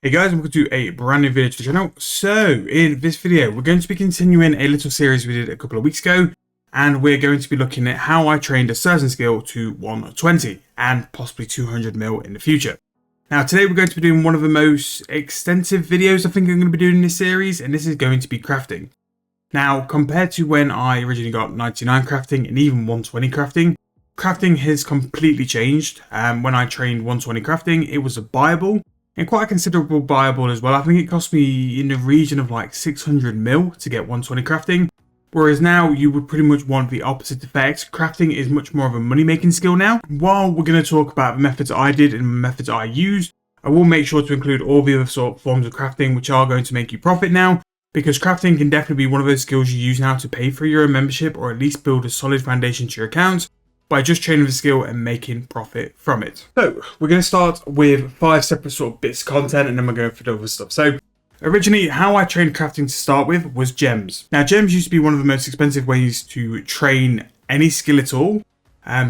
Hey guys, welcome to a brand new video to the channel. So in this video we're going to be continuing a little series we did a couple of weeks ago, and we're going to be looking at how I trained a certain skill to 120 and possibly 200 mil in the future. Now today we're going to be doing one of the most extensive videos I think I'm going to be doing in this series, and this is going to be crafting. Now compared to when I originally got 99 crafting and even 120 crafting has completely changed. When I trained 120 crafting, it was a buyable and quite a considerable buyable as well. I think it cost me in the region of like 600 mil to get 120 crafting. Whereas now you would pretty much want the opposite effect. Crafting is much more of a money making skill now. While we're going to talk about the methods I did and the methods I used, I will make sure to include all the other sort of forms of crafting which are going to make you profit now. Because crafting can definitely be one of those skills you use now to pay for your own membership, or at least build a solid foundation to your account by just training the skill and making profit from it. So we're going to start with 5 separate sort of bits of content, and then we're going for the other stuff. So originally how I trained crafting to start with was gems. Now gems used to be one of the most expensive ways to train any skill at all,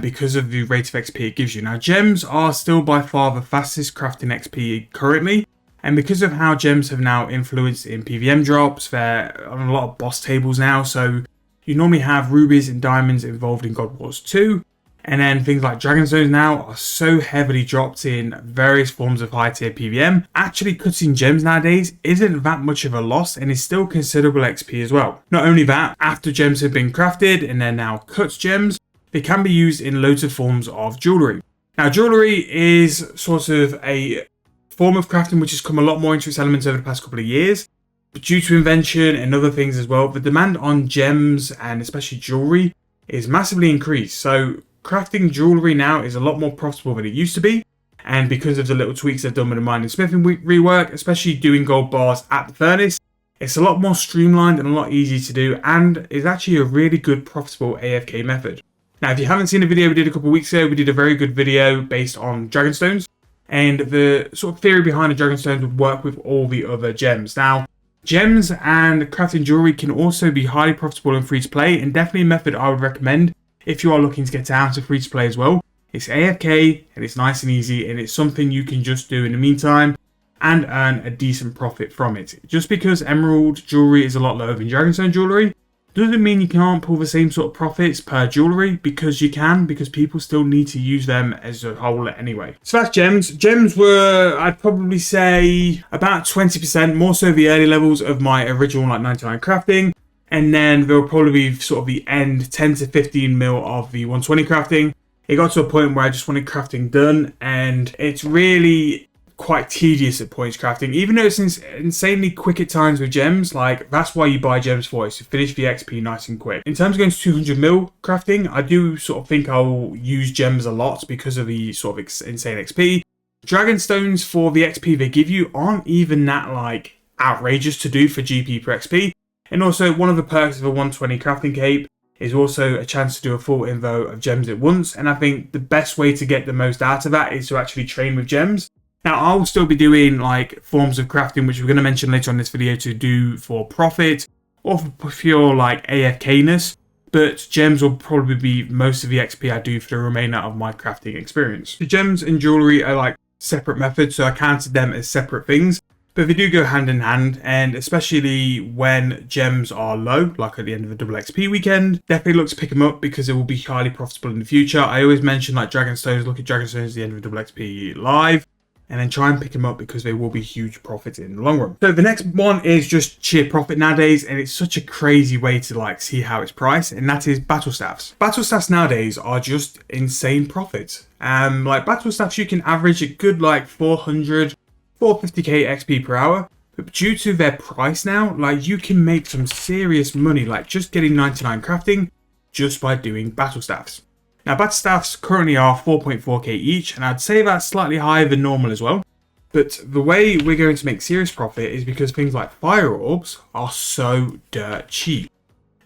because of the rate of XP it gives you. Now gems are still by far the fastest crafting XP currently, and because of how gems have now influenced in PVM drops, they're on a lot of boss tables now. So you normally have rubies and diamonds involved in God Wars 2. And then things like Dragonstones now are so heavily dropped in various forms of high tier PVM. Actually cutting gems nowadays isn't that much of a loss and is still considerable XP as well. Not only that, after gems have been crafted and they're now cut gems, they can be used in loads of forms of jewellery. Now jewellery is sort of a form of crafting which has come a lot more into its elements over the past couple of years. But due to invention and other things as well, the demand on gems and especially jewellery is massively increased. So crafting jewellery now is a lot more profitable than it used to be, and because of the little tweaks they've done with the mining smithing rework, especially doing gold bars at the furnace, it's a lot more streamlined and a lot easier to do, and is actually a really good profitable AFK method. Now if you haven't seen the video we did a couple of weeks ago, we did a very good video based on Dragonstones, and the sort of theory behind the Dragonstones would work with all the other gems. Now gems and crafting jewellery can also be highly profitable in free to play, and definitely a method I would recommend if you are looking to get down to free to play as well. It's AFK and it's nice and easy, and it's something you can just do in the meantime and earn a decent profit from it. Just because emerald jewellery is a lot lower than Dragonstone jewellery doesn't mean you can't pull the same sort of profits per jewellery, because you can, because people still need to use them as a whole anyway. So that's gems. Gems were, I'd probably say, about 20%, more so the early levels of my original like 99 crafting. And then there will probably be sort of the end 10 to 15 mil of the 120 crafting. It got to a point where I just wanted crafting done, and it's really quite tedious at points crafting. Even though it's insanely quick at times with gems, like that's why you buy gems for, is to finish the XP nice and quick. In terms of going to 200 mil crafting, I do sort of think I'll use gems a lot because of the sort of insane XP. Dragonstones, for the XP they give you, aren't even that like outrageous to do for GP per XP. And also, one of the perks of a 120 crafting cape is also a chance to do a full invo of gems at once. And I think the best way to get the most out of that is to actually train with gems. Now, I'll still be doing like forms of crafting, which we're going to mention later on in this video, to do for profit or for pure like AFK-ness. But gems will probably be most of the XP I do for the remainder of my crafting experience. The gems and jewellery are like separate methods, so I counted them as separate things. But they do go hand in hand, and especially when gems are low, like at the end of the double XP weekend, definitely look to pick them up because it will be highly profitable in the future. I always mention like Dragonstones, look at Dragonstones at the end of a double XP live, and then try and pick them up because they will be huge profits in the long run. So the next one is just sheer profit nowadays, and it's such a crazy way to like see how it's priced, and that is battle staffs. Battle staffs nowadays are just insane profits. Like battle staffs, you can average a good like 450k XP per hour, but due to their price now, like you can make some serious money, like just getting 99 crafting just by doing battle staffs. Now battle staffs currently are 4.4k each, and I'd say that's slightly higher than normal as well. But the way we're going to make serious profit is because things like fire orbs are so dirt cheap.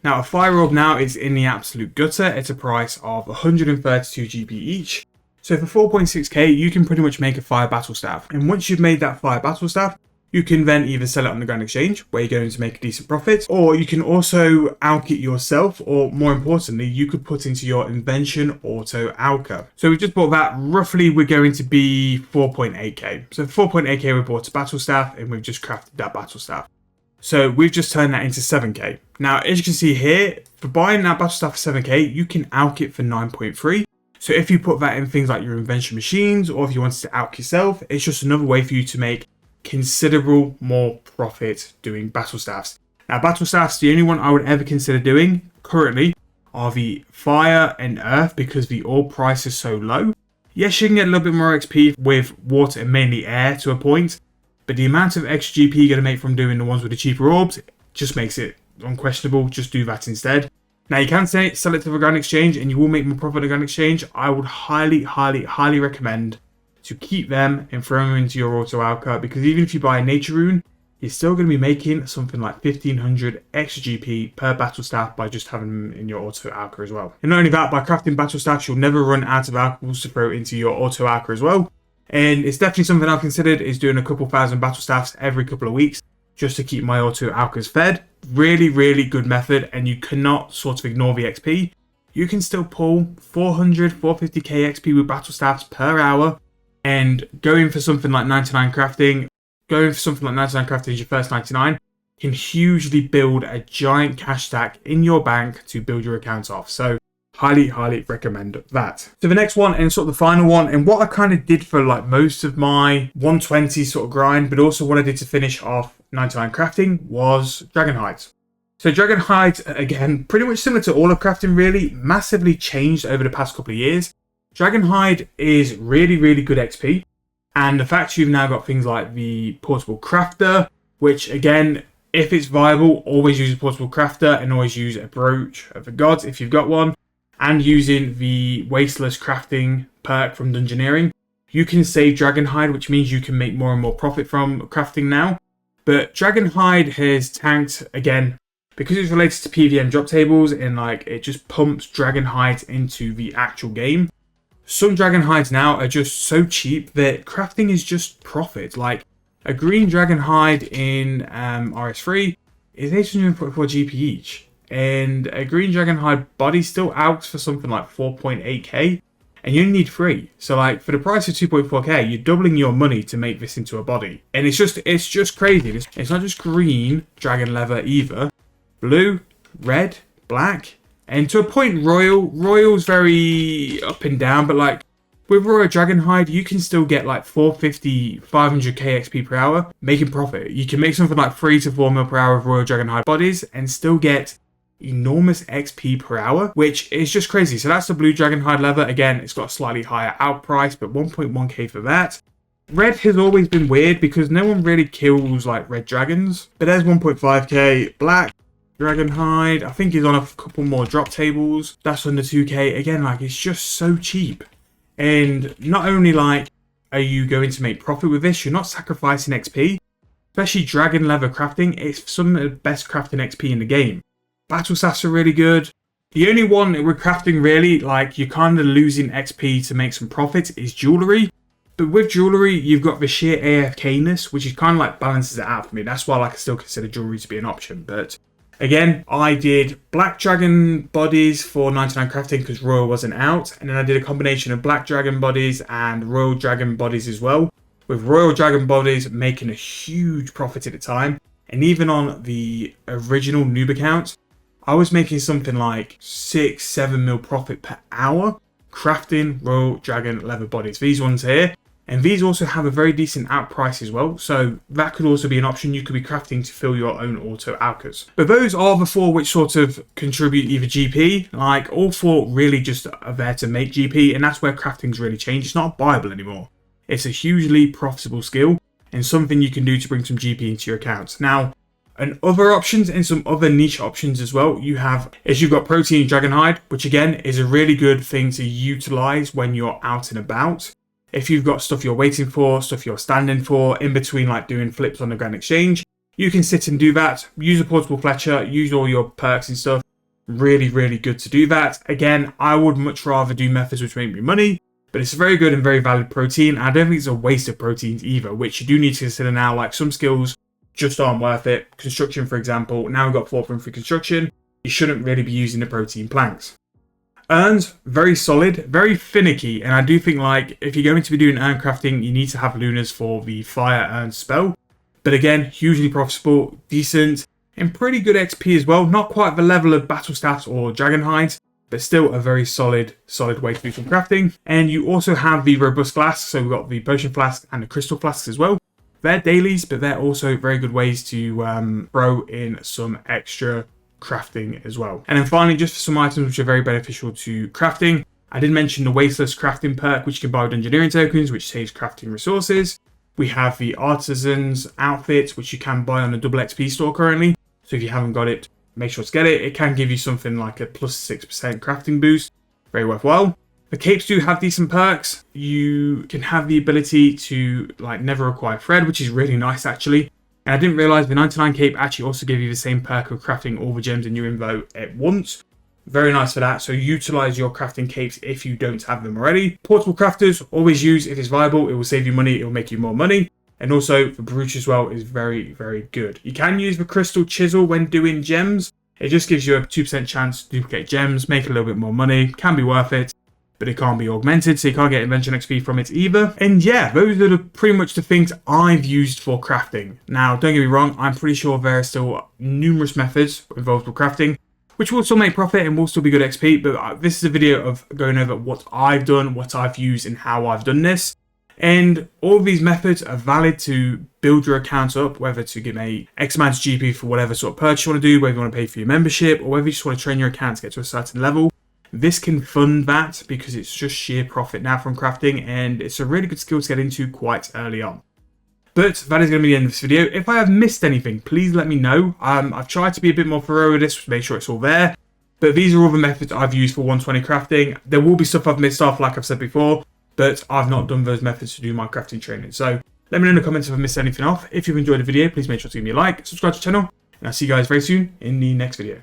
Now a fire orb now is in the absolute gutter at a price of 132 GP each. So for 4.6k, you can pretty much make a fire battle staff. And once you've made that fire battle staff, You can then either sell it on the Grand Exchange, where you're going to make a decent profit, or you can also alch it yourself, or more importantly, you could put into your invention auto alcher. So we've just bought that. Roughly, we're going to be 4.8k. So 4.8k, we bought a battle staff, and we've just crafted that battle staff. So we've just turned that into 7k. Now, as you can see here, for buying that battle staff for 7k, you can alch it for 9.3. So if you put that in things like your invention machines, or if you wanted to alch yourself, it's just another way for you to make considerable more profit doing battle staffs. Now, battle staffs, the only one I would ever consider doing currently are the fire and earth, because the ore price is so low. Yes, you can get a little bit more XP with water and mainly air to a point, but the amount of extra GP you're going to make from doing the ones with the cheaper orbs just makes it unquestionable. Just do that instead. Now, you can sell it to the Grand Exchange and you will make more profit at the Grand Exchange. I would highly recommend to keep them and throw them into your auto alcher, because even if you buy a nature rune, you're still going to be making something like 1500 extra GP per battle staff by just having them in your auto alcher as well. And not only that, by crafting battle staffs, you'll never run out of alchers to throw into your auto alcher as well. And it's definitely something I've considered, is doing a couple thousand battle staffs every couple of weeks just to keep my auto alchers fed. Really good method, and you cannot sort of ignore the XP. You can still pull 450k XP with battle staffs per hour. And going for something like 99 crafting, is your first 99, can hugely build a giant cash stack in your bank to build your account off. So highly recommend that. So the next one, and sort of the final one, and what I kind of did for like most of my 120 sort of grind, but also what I did to finish off 99 crafting, was dragon hides. So dragon hides, again, pretty much similar to all of crafting really, massively changed over the past couple of years. Dragonhide is really good XP, and the fact you've now got things like the portable crafter, which again, if it's viable, always use a portable crafter and always use a brooch of the gods if you've got one, and using the wasteless crafting perk from dungeoneering, you can save Dragonhide, which means you can make more and more profit from crafting now. But Dragonhide has tanked again because it's related to PVM drop tables, and like it just pumps Dragonhide into the actual game. Some dragon hides now are just so cheap that crafting is just profit. Like a green dragon hide in RS3 is 844 GP each, and a green dragon hide body still out for something like 4.8k, and you only need 3. So like for the price of 2.4k, you're doubling your money to make this into a body, and it's just crazy. It's not just green dragon leather either, blue, red, black. And to a point, Royal's very up and down, but like with Royal Dragonhide, you can still get like 450, 500k XP per hour, making profit. You can make something like 3 to 4 mil per hour of Royal Dragonhide bodies and still get enormous XP per hour, which is just crazy. So that's the blue Dragonhide leather. Again, it's got a slightly higher out price, but 1.1k for that. Red has always been weird because no one really kills like red dragons, but there's 1.5k. Black Dragonhide, I think he's on a couple more drop tables. That's under 2k. Again, like it's just so cheap. And not only like are you going to make profit with this, you're not sacrificing XP. Especially dragon leather crafting, it's some of the best crafting XP in the game. Battle staffs are really good. The only one with crafting really, like you're kind of losing XP to make some profit, is jewellery. But with jewellery, you've got the sheer AFK-ness, which is kind of like balances it out for me. That's why like, I still consider jewellery to be an option. But again, I did black dragon bodies for 99 crafting because Royal wasn't out. And then I did a combination of black dragon bodies and Royal dragon bodies as well. With Royal dragon bodies making a huge profit at the time. And even on the original noob account, I was making something like 6-7 mil profit per hour crafting Royal dragon leather bodies. These ones here. And these also have a very decent out price as well, so that could also be an option you could be crafting to fill your own auto alchers. But those are the 4 which sort of contribute either GP, like all 4 really just are there to make GP, and that's where crafting's really changed. It's not buyable anymore. It's a hugely profitable skill and something you can do to bring some GP into your accounts. Now, and other options and some other niche options as well you've got protein Dragonhide, which again is a really good thing to utilize when you're out and about. If you've got stuff you're waiting for, stuff you're standing for, in between like doing flips on the Grand Exchange, you can sit and do that. Use a portable Fletcher, use all your perks and stuff. Really good to do that. Again, I would much rather do methods which make me money But it's a very good and very valid protein. I don't think it's a waste of proteins either, which you do need to consider now. Like, some skills just aren't worth it. Construction, for example. Now we've got 4.3 construction. You shouldn't really be using the protein planks. Earns, very solid, very finicky. And I do think, like, if you're going to be doing urn crafting, you need to have lunas for the fire urn spell. But again, hugely profitable, decent, and pretty good XP as well. Not quite the level of battle stats or dragon hides, but still a very solid way to do some crafting. And you also have the robust flasks, so we've got the potion flask and the crystal flasks as well. They're dailies, but they're also very good ways to throw in some extra crafting as well. And then finally, just for some items which are very beneficial to crafting, I did mention the Wasteless crafting perk, which you can buy with engineering tokens, which saves crafting resources. We have the Artisan's outfit, which you can buy on a double XP store currently. So if you haven't got it, make sure to get it. It can give you something like a plus 6% crafting boost. Very worthwhile. The capes do have decent perks. You can have the ability to like never require thread, which is really nice actually. And I didn't realize the 99 cape actually also gave you the same perk of crafting all the gems in your invo at once. Very nice for that. So utilize your crafting capes if you don't have them already. Portable crafters, always use if it's viable. It will save you money. It will make you more money. And also the brooch as well is very, very good. You can use the crystal chisel when doing gems. It just gives you a 2% chance to duplicate gems, make a little bit more money. Can be worth it, but it can't be augmented, so you can't get invention XP from it either. And yeah, those are pretty much the things I've used for crafting. Now, don't get me wrong, I'm pretty sure there are still numerous methods involved with crafting, which will still make profit and will still be good XP, but this is a video of going over what I've done, what I've used, and how I've done this. And all of these methods are valid to build your account up, whether to get a X amount of GP for whatever sort of purchase you want to do, whether you want to pay for your membership, or whether you just want to train your account to get to a certain level. This can fund that because it's just sheer profit now from crafting, and it's a really good skill to get into quite early on. But that is going to be the end of this video. If I have missed anything, please let me know. I've tried to be a bit more thorough with this to make sure it's all there. But these are all the methods I've used for 120 crafting. There will be stuff I've missed off, like I've said before, but I've not done those methods to do my crafting training. So let me know in the comments if I've missed anything off. If you've enjoyed the video, please make sure to give me a like, subscribe to the channel, and I'll see you guys very soon in the next video.